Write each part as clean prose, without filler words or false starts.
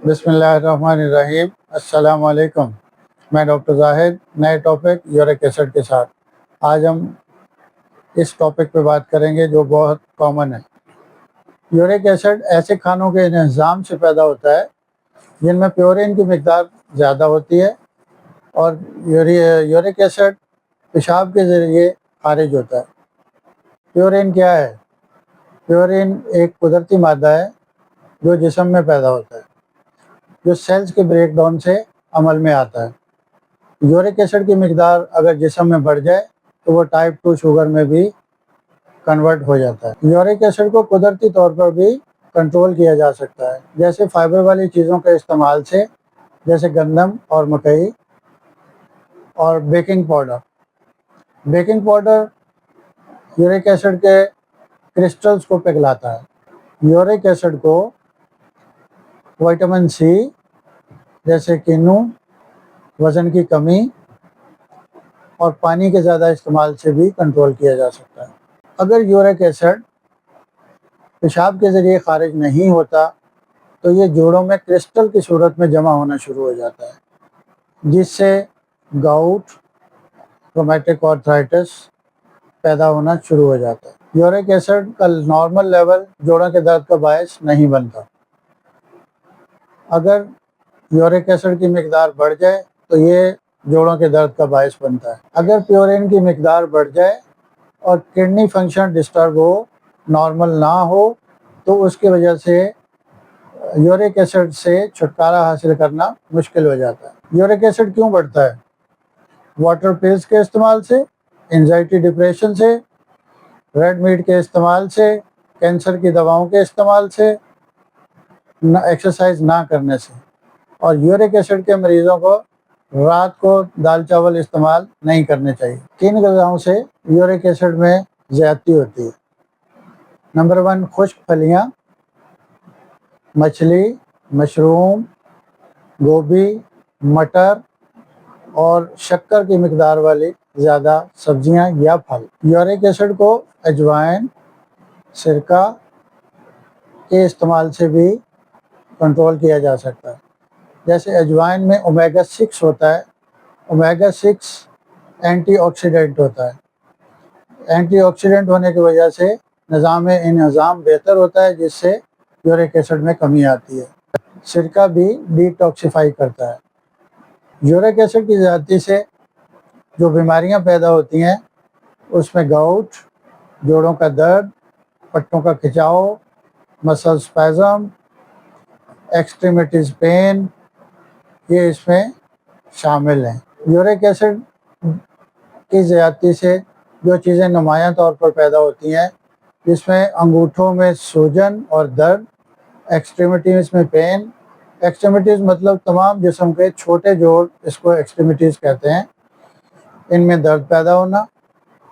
بسم اللہ الرحمن الرحیم۔ السلام علیکم، میں ڈاکٹر زاہد نئے ٹاپک یورک ایسڈ کے ساتھ۔ آج ہم اس ٹاپک پہ بات کریں گے جو بہت کامن ہے۔ یورک ایسڈ ایسے کھانوں کے انہضام سے پیدا ہوتا ہے جن میں پیورین کی مقدار زیادہ ہوتی ہے، اور یورک ایسڈ پیشاب کے ذریعے خارج ہوتا ہے۔ پیورین کیا ہے؟ پیورین ایک قدرتی مادہ ہے جو جسم میں پیدا ہوتا ہے، جو سیلز کے بریک ڈاؤن سے عمل میں آتا ہے۔ یورک ایسڈ کی مقدار اگر جسم میں بڑھ جائے تو وہ ٹائپ 2 شوگر میں بھی کنورٹ ہو جاتا ہے۔ یورک ایسڈ کو قدرتی طور پر بھی کنٹرول کیا جا سکتا ہے، جیسے فائبر والی چیزوں کے استعمال سے، جیسے گندم اور مکئی، اور baking powder. Baking powder uric acid کے کرسٹلز کو پگھلاتا ہے۔ یورک ایسڈ کو وٹامن سی جیسے کینو، وزن کی کمی اور پانی کے زیادہ استعمال سے بھی کنٹرول کیا جا سکتا ہے۔ اگر یورک ایسڈ پیشاب کے ذریعے خارج نہیں ہوتا تو یہ جوڑوں میں کرسٹل کی صورت میں جمع ہونا شروع ہو جاتا ہے، جس سے گاؤٹ، رومیٹک آرتھرائٹس پیدا ہونا شروع ہو جاتا ہے۔ یورک ایسڈ کا نارمل لیول جوڑوں کے درد کا باعث نہیں بنتا۔ اگر یورک ایسڈ کی مقدار بڑھ جائے تو یہ جوڑوں کے درد کا باعث بنتا ہے۔ اگر پیورین کی مقدار بڑھ جائے اور کڈنی فنکشن ڈسٹرب ہو، نارمل نہ ہو، تو اس کی وجہ سے یورک ایسڈ سے چھٹکارا حاصل کرنا مشکل ہو جاتا ہے۔ یورک ایسڈ کیوں بڑھتا ہے؟ واٹر پلز کے استعمال سے، انزائٹی ڈپریشن سے، ریڈ میٹ کے استعمال سے، کینسر کی دواؤں کے استعمال سے، ایکسرسائز نہ کرنے سے، اور یورک ایسڈ کے مریضوں کو رات کو دال چاول استعمال نہیں کرنے چاہیے۔ کن غذاؤں سے یورک ایسڈ میں زیادتی ہوتی ہے؟ نمبر 1، خشک پھلیاں، مچھلی، مشروم، گوبھی، مٹر اور شکر کی مقدار والی زیادہ سبزیاں یا پھل۔ یورک ایسڈ کو اجوائن، سرکہ کے استعمال سے بھی کنٹرول کیا جا سکتا ہے۔ جیسے اجوائن میں اومیگا 6 ہوتا ہے۔ اومیگا 6 اینٹی آکسیڈنٹ ہوتا ہے۔ اینٹی آکسیڈنٹ ہونے کی وجہ سے نظام انہضام بہتر ہوتا ہے، جس سے یورک ایسڈ میں کمی آتی ہے۔ سرکہ بھی ڈیٹاکسیفائی کرتا ہے۔ یورک ایسڈ کی زیادتی سے جو بیماریاں پیدا ہوتی ہیں اس میں گاؤٹ، جوڑوں کا درد، پٹوں کا کھچاؤ، مسل اسپازم، ایکسٹریمیٹیز پین، یہ اس میں شامل ہیں۔ یورک ایسڈ کی زیادتی سے جو چیزیں نمایاں طور پر پیدا ہوتی ہیں، جس میں انگوٹھوں میں سوجن اور درد، ایکسٹریمیٹیز میں پین، ایکسٹریمیٹیز مطلب تمام جسم کے چھوٹے جوڑ، اس کو ایکسٹریمیٹیز کہتے ہیں، ان میں درد پیدا ہونا،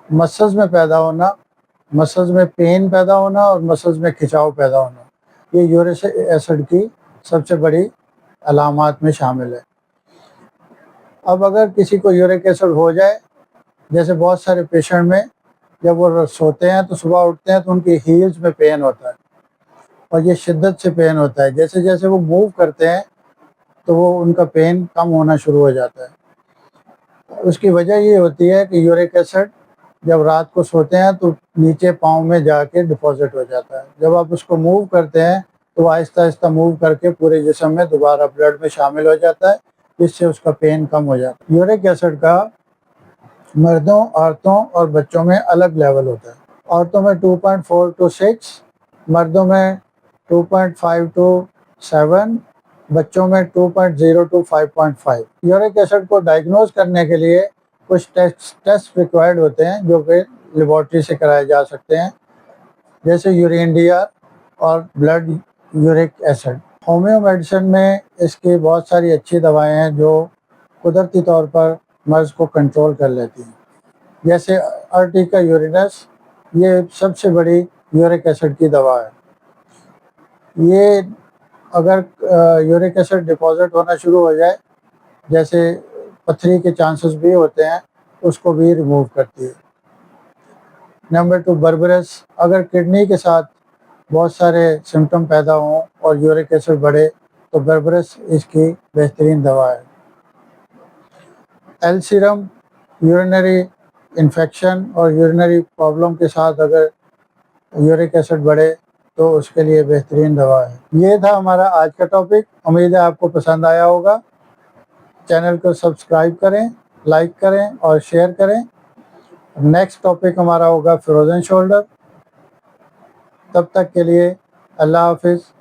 مسلز میں پیدا ہونا، مسلز میں پین پیدا ہونا اور مسلز میں کھچاؤ پیدا ہونا، یہ یورک ایسڈ کی سب سے بڑی علامات میں شامل ہے۔ اب اگر کسی کو یورک ایسڈ ہو جائے، جیسے بہت سارے پیشنٹ میں جب وہ سوتے ہیں تو صبح اٹھتے ہیں تو ان کی ہیلز میں پین ہوتا ہے، اور یہ شدت سے پین ہوتا ہے۔ جیسے جیسے وہ موو کرتے ہیں تو وہ ان کا پین کم ہونا شروع ہو جاتا ہے۔ اس کی وجہ یہ ہوتی ہے کہ یورک ایسڈ جب رات کو سوتے ہیں تو نیچے پاؤں میں جا کے ڈپازٹ ہو جاتا ہے۔ جب آپ اس کو موو کرتے ہیں تو آہستہ آہستہ موو کر کے پورے جسم میں دوبارہ بلڈ میں شامل ہو جاتا ہے، جس سے اس کا پین کم ہو جاتا ہے۔ یورک ایسڈ کا مردوں، عورتوں اور بچوں میں الگ لیول ہوتا ہے۔ عورتوں میں 2.4 to 6، مردوں میں 2.5 to 7، بچوں میں 2.0 to 5.5۔ یورک ایسڈ کو ڈائگنوز کرنے کے لیے کچھ ٹیسٹ ریکوائرڈ ہوتے ہیں جو کہ لیبارٹری سے کرائے جا سکتے ہیں، جیسے یورین ڈی آر اور blood uric acid. Homeo medicine میں اس کی بہت ساری اچھی دوائیں ہیں جو قدرتی طور پر مرض کو کنٹرول کر لیتی ہیں، جیسے ارٹیکا یورینس، یہ سب سے بڑی یورک ایسڈ کی دوا ہے۔ یہ اگر یورک ایسڈ ڈپازٹ ہونا شروع ہو جائے، جیسے پتھری کے چانسز بھی ہوتے ہیں، اس کو بھی ریموو کرتی ہے۔ نمبر 2، بربرس، اگر کڈنی کے ساتھ بہت سارے سمٹم پیدا ہوں اور یورک ایسڈ بڑھے تو بربرس اس کی بہترین دوا ہے۔ ایل سیرم یورینری انفیکشن اور یورینری پرابلم کے ساتھ اگر یورک ایسڈ بڑھے تو اس کے لیے بہترین دوا ہے۔ یہ تھا ہمارا آج کا ٹاپک، امید ہے آپ کو پسند آیا ہوگا۔ چینل کو سبسکرائب کریں، لائک کریں اور شیئر کریں۔ نیکسٹ ٹاپک ہمارا ہوگا فروزن شولڈر۔ تب تک کے لیے اللہ حافظ۔